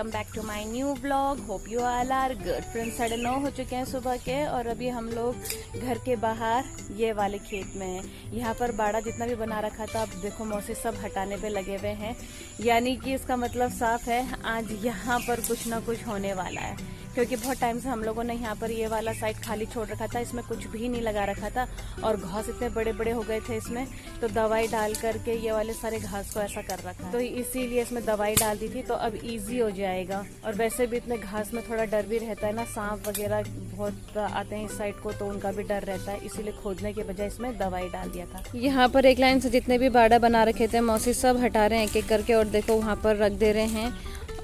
Welcome back to my new vlog. Hope you all are good. Friends 9:30 हो चुके हैं सुबह के और अभी हम लोग घर के बाहर ये वाले खेत में हैं। यहाँ पर बाड़ा जितना भी बना रखा था, अब देखो मौसी सब हटाने पे लगे हुए हैं, यानी कि इसका मतलब साफ है आज यहाँ पर कुछ ना कुछ होने वाला है, क्योंकि बहुत टाइम से हम लोगों ने यहाँ पर ये वाला साइड खाली छोड़ रखा था, इसमें कुछ भी नहीं लगा रखा था और घास इतने बड़े बड़े हो गए थे इसमें, तो दवाई डाल करके ये वाले सारे घास को ऐसा कर रखा है, तो इसीलिए इसमें दवाई डाल दी थी, तो अब इजी हो जाएगा। और वैसे भी इतने घास में थोड़ा डर भी रहता है ना, सांप वगैरह बहुत आते हैं इस साइड को, तो उनका भी डर रहता है, इसीलिए खोदने के बजाय इसमें दवाई डाल दिया था। यहाँ पर एक लाइन से जितने भी बाड़ा बना रखे थे मौसी सब हटा रहे हैं एक एक करके, और देखो वहाँ पर रख दे रहे हैं।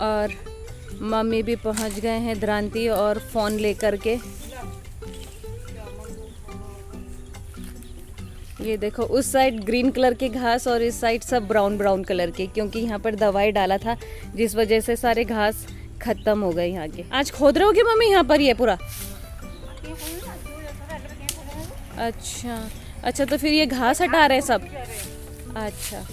और मम्मी भी पहुंच गए हैं द्रांति और फोन लेकर के। ये देखो उस साइड ग्रीन कलर के घास और इस साइड सब ब्राउन ब्राउन कलर के, क्योंकि यहाँ पर दवाई डाला था जिस वजह से सारे घास खत्म हो गए यहाँ के। आज खोद रहे हो कि मम्मी यहाँ पर ये पूरा? अच्छा अच्छा, तो फिर ये घास हटा रहे हैं सब। अच्छा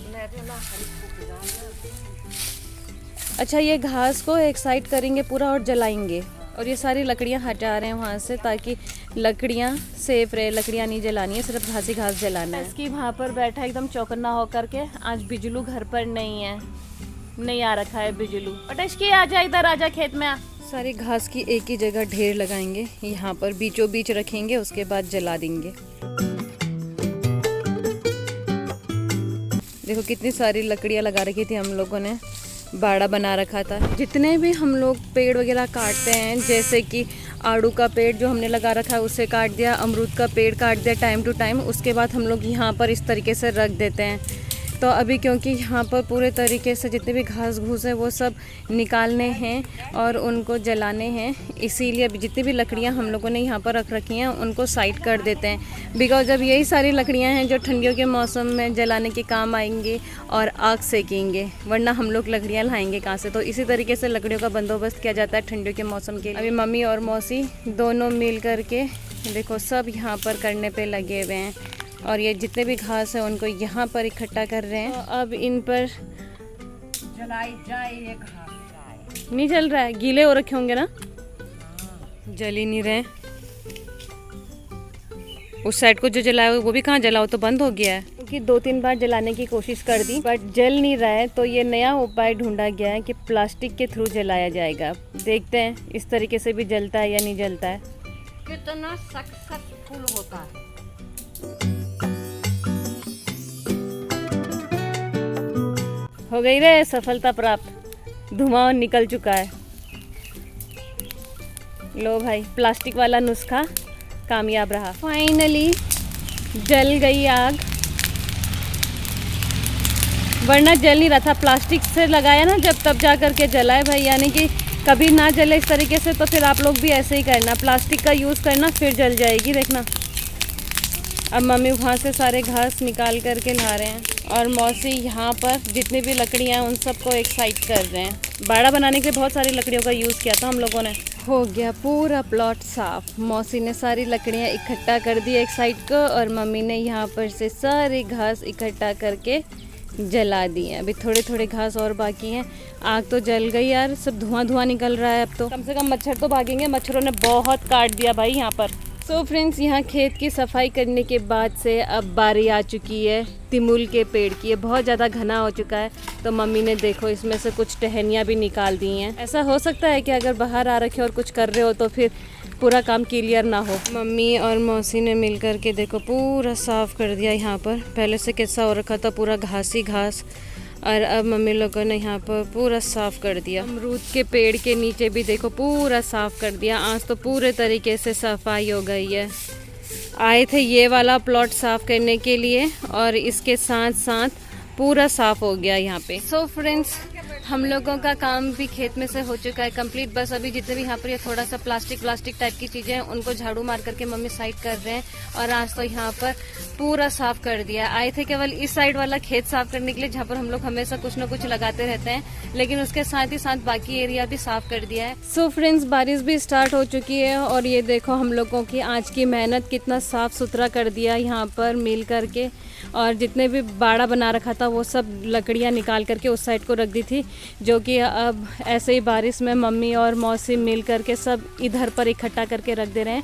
अच्छा, ये घास को एक साइड करेंगे पूरा और जलाएंगे, और ये सारी लकड़ियाँ हटा रहे हैं वहाँ से ताकि लकड़ियाँ सेफ रहे, लकड़ियाँ नहीं जलानी है, सिर्फ घास ही घास जलाना है। इसकी वहाँ पर बैठा एकदम चौकन्ना होकर के। आज बिजलू घर पर नहीं है, नहीं आ रखा है बिजलू। पटशकी आजा, इधर आजा, खेत में आ। सारी घास की एक ही जगह ढेर लगाएंगे, यहाँ पर बीचों बीच रखेंगे, उसके बाद जला देंगे। देखो कितनी सारी लकड़ियाँ लगा रखी थी हम लोगों ने, बाड़ा बना रखा था। जितने भी हम लोग पेड़ वगैरह काटते हैं, जैसे कि आड़ू का पेड़ जो हमने लगा रखा है उसे काट दिया, अमरूद का पेड़ काट दिया टाइम टू टाइम, उसके बाद हम लोग यहाँ पर इस तरीके से रख देते हैं। तो अभी क्योंकि यहाँ पर पूरे तरीके से जितने भी घास घूस है वो सब निकालने हैं और उनको जलाने हैं, इसीलिए अभी जितनी भी लकड़ियाँ हम लोगों ने यहाँ पर रख रखी हैं उनको साइड कर देते हैं, बिकॉज अब यही सारी लकड़ियाँ हैं जो ठंडियों के मौसम में जलाने के काम आएंगे और आग सेकेंगे, वरना हम लोग लकड़ियाँ लाएंगे कहाँ से। तो इसी तरीके से लकड़ियों का बंदोबस्त किया जाता है ठंडियों के मौसम के लिए। अभी मम्मी और मौसी दोनों मिल करके देखो सब यहाँ पर करने पर लगे हुए हैं, और ये जितने भी घास है उनको यहाँ पर इकट्ठा कर रहे हैं। तो अब इन पर जलाई जाए, ये घास नहीं जल रहा है, गीले हो रखे होंगे ना, जल ही नहीं रहे। उस साइड को जो जलाया वो भी कहाँ जला, वो तो बंद हो गया है, क्योंकि 2-3 बार जलाने की कोशिश कर दी बट जल नहीं रहा है। तो ये नया उपाय ढूंढा गया है कि प्लास्टिक के थ्रू जलाया जाएगा। देखते हैं इस तरीके से भी जलता है या नहीं जलता है। कितना सक्सेसफुल होता है। हो गई रे सफलता प्राप्त, धुआं निकल चुका है। लो भाई, प्लास्टिक वाला नुस्खा कामयाब रहा, फाइनली जल गई आग, वरना जल नहीं रहा था। प्लास्टिक से लगाया ना जब, तब जा करके जला है भाई, यानी कि कभी ना जले इस तरीके से। तो फिर आप लोग भी ऐसे ही करना, प्लास्टिक का यूज़ करना, फिर जल जाएगी, देखना। अब मम्मी वहाँ से सारे घास निकाल करके ला रहे हैं और मौसी यहाँ पर जितनी भी लकड़ियाँ हैं उन सबको एक साइड कर रहे हैं। बाड़ा बनाने के लिए बहुत सारी लकड़ियों का यूज़ किया था हम लोगों ने। हो गया पूरा प्लॉट साफ, मौसी ने सारी लकड़ियाँ इकट्ठा कर दी एक साइड को, और मम्मी ने यहाँ पर से सारी घास इकट्ठा करके जला दी है। अभी थोड़े थोड़े घास और बाकी हैं। आग तो जल गई यार, सब धुआं धुआं निकल रहा है। अब तो कम से कम मच्छर तो भागेंगे, मच्छरों ने बहुत काट दिया भाई यहाँ पर। तो फ्रेंड्स, यहाँ खेत की सफाई करने के बाद से अब बारी आ चुकी है तिमुल के पेड़ की। ये बहुत ज़्यादा घना हो चुका है, तो मम्मी ने देखो इसमें से कुछ टहनियाँ भी निकाल दी हैं। ऐसा हो सकता है कि अगर बाहर आ रखे और कुछ कर रहे हो तो फिर पूरा काम क्लियर ना हो। मम्मी और मौसी ने मिल कर के देखो पूरा साफ़ कर दिया यहाँ पर। पहले से कैसा हो रखा था, पूरा घास ही घास, और अब मम्मी लोगों ने यहाँ पर पूरा साफ़ कर दिया। अमरूद के पेड़ के नीचे भी देखो पूरा साफ़ कर दिया। आज तो पूरे तरीके से सफाई हो गई है। आए थे ये वाला प्लॉट साफ़ करने के लिए और इसके साथ साथ पूरा साफ़ हो गया यहाँ पे। सो फ्रेंड्स, हम लोगों का काम भी खेत में से हो चुका है कंप्लीट। बस अभी जितने भी यहाँ पर ये थोड़ा सा प्लास्टिक टाइप की चीज़ें हैं उनको झाड़ू मार करके मम्मी साइड कर रहे हैं, और आज तो यहाँ पर पूरा साफ कर दिया। आए थे केवल इस साइड वाला खेत साफ करने के लिए, जहाँ पर हम लोग हमेशा कुछ न कुछ लगाते रहते हैं, लेकिन उसके साथ ही साथ बाकी एरिया भी साफ कर दिया है। सो फ्रेंड्स, बारिश भी स्टार्ट हो चुकी है और ये देखो हम लोगों की आज की मेहनत कितना साफ सुथरा कर दिया यहाँ पर मिल करके। और जितने भी बाड़ा बना रखा था वो सब लकड़ियाँ निकाल करके उस साइड को रख दी थी, जो कि अब ऐसे ही बारिश में मम्मी और मौसी मिल करके सब इधर पर इकट्ठा करके रख दे रहे हैं,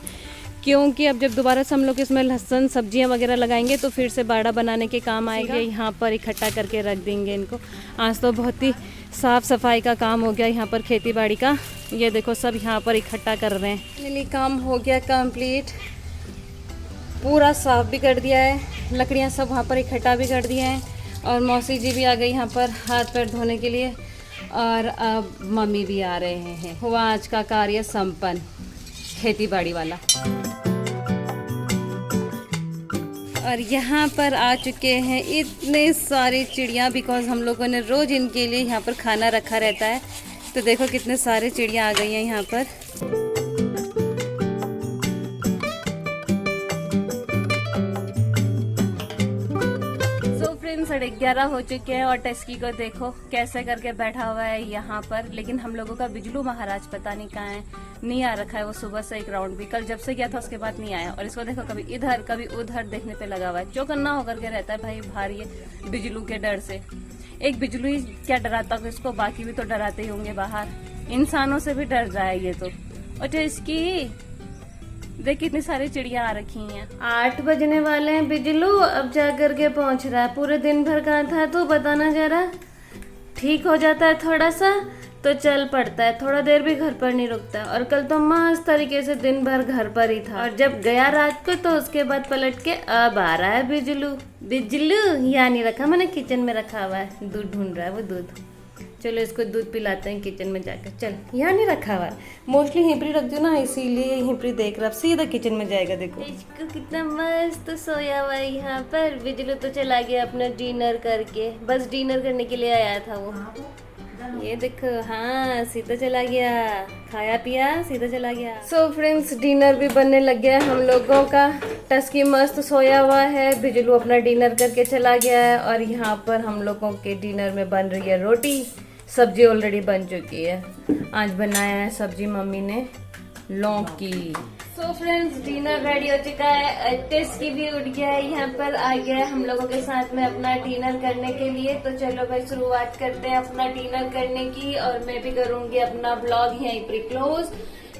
क्योंकि अब जब दोबारा से हम लोग इसमें लहसुन सब्जियां वगैरह लगाएंगे तो फिर से बाड़ा बनाने के काम आएगा। यहाँ पर इकट्ठा करके रख देंगे इनको। आज तो बहुत ही साफ़ सफाई का काम हो गया यहाँ पर खेती बाड़ी का। ये देखो सब यहाँ पर इकट्ठा कर रहे हैं। फाइनली काम हो गया कंप्लीट, पूरा साफ भी कर दिया है, लकड़ियाँ सब वहाँ पर इकट्ठा भी कर दिए हैं और मौसी जी भी आ गई यहाँ पर हाथ पैर धोने के लिए और अब मम्मी भी आ रहे हैं। हुआ आज का कार्य संपन्न खेती बाड़ी वाला। और यहाँ पर आ चुके हैं इतने सारी चिड़िया, बिकॉज हम लोगों ने रोज़ इनके लिए यहाँ पर खाना रखा रहता है। तो देखो कितने सारे चिड़िया आ गई हैं यहाँ पर। फ्रेंड्स 11:30 हो चुके हैं और टेस्की को देखो कैसे करके बैठा हुआ है यहाँ पर। लेकिन हम लोगों का बिजलू महाराज पता नहीं कहाँ है, नहीं आ रखा है। वो सुबह से एक राउंड भी, कल जब से गया था उसके बाद नहीं आया। और इसको देखो कभी इधर कभी उधर देखने पे लगा हुआ है। चौकन्ना होकर के रहता है भाई भारी है बिजलू के डर से। एक बिजलू ही क्या डराता है इसको, बाकी भी तो डराते ही होंगे बाहर। इंसानों से भी डर रहा है ये तो। और टेस्की देख कितनी सारी चिड़िया आ रखी हैं। 8 बजने वाले हैं, बिजलू अब जा करके पहुंच रहा है। पूरे दिन भर कहाँ था तू, बताना जरा। ठीक हो जाता है थोड़ा सा तो चल पड़ता है, थोड़ा देर भी घर पर नहीं रुकता। और कल तो मस्त तरीके से दिन भर घर पर ही था। और जब गया रात को तो उसके बाद पलट के अब आ रहा है बिजलू। बिजलू यहाँ नहीं रखा, मैंने किचन में रखा हुआ है, दूध ढूंढ रहा है वो दूध। चलो इसको दूध पिलाते हैं किचन में जाकर। चल यहाँ नहीं रखा हुआ, मोस्टली हिपरी रख दो ना, इसीलिए हिपरी देख रहा, सीधा किचन में जाएगा। देखो इसको कितना मस्त सोया हुआ है यहाँ पर। बिजलू तो चला गया अपना डिनर करके, बस डिनर करने के लिए आया था वो। ये देखो, हाँ सीधा चला गया, खाया पिया सीधा चला गया। सो फ्रेंड्स डिनर भी बनने लग गया हम लोगों का। टस्की मस्त सोया हुआ है, बिजलू अपना डिनर करके चला गया है। और यहाँ पर हम लोगों के डिनर में बन रही है रोटी, सब्जी ऑलरेडी बन चुकी है। आज बनाया है सब्जी मम्मी ने लौकी। सो फ्रेंड्स डिनर रेडी हो चुका है। टेस्की भी उठ गया है, यहाँ पर आ गया है हम लोगों के साथ में अपना डिनर करने के लिए। तो चलो भाई शुरुआत करते हैं अपना डिनर करने की। और मैं भी करूंगी अपना ब्लॉग यहीं पर क्लोज।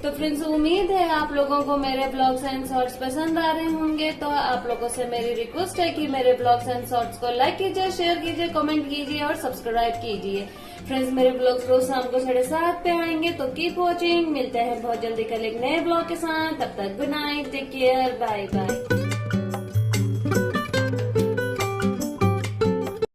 तो फ्रेंड्स उम्मीद है आप लोगों को मेरे ब्लॉग्स एंड शॉर्ट्स पसंद आ रहे होंगे। तो आप लोगों से मेरी रिक्वेस्ट है कि मेरे ब्लॉग्स एंड शॉर्ट्स को लाइक कीजिए, शेयर कीजिए, कमेंट कीजिए और सब्सक्राइब कीजिए। फ्रेंड्स मेरे ब्लॉग्स रोज शाम को 7:30 पे आएंगे, तो कीप वॉचिंग। मिलते हैं बहुत जल्दी कल एक नए ब्लॉग के साथ। तब तक good night, take care, bye bye.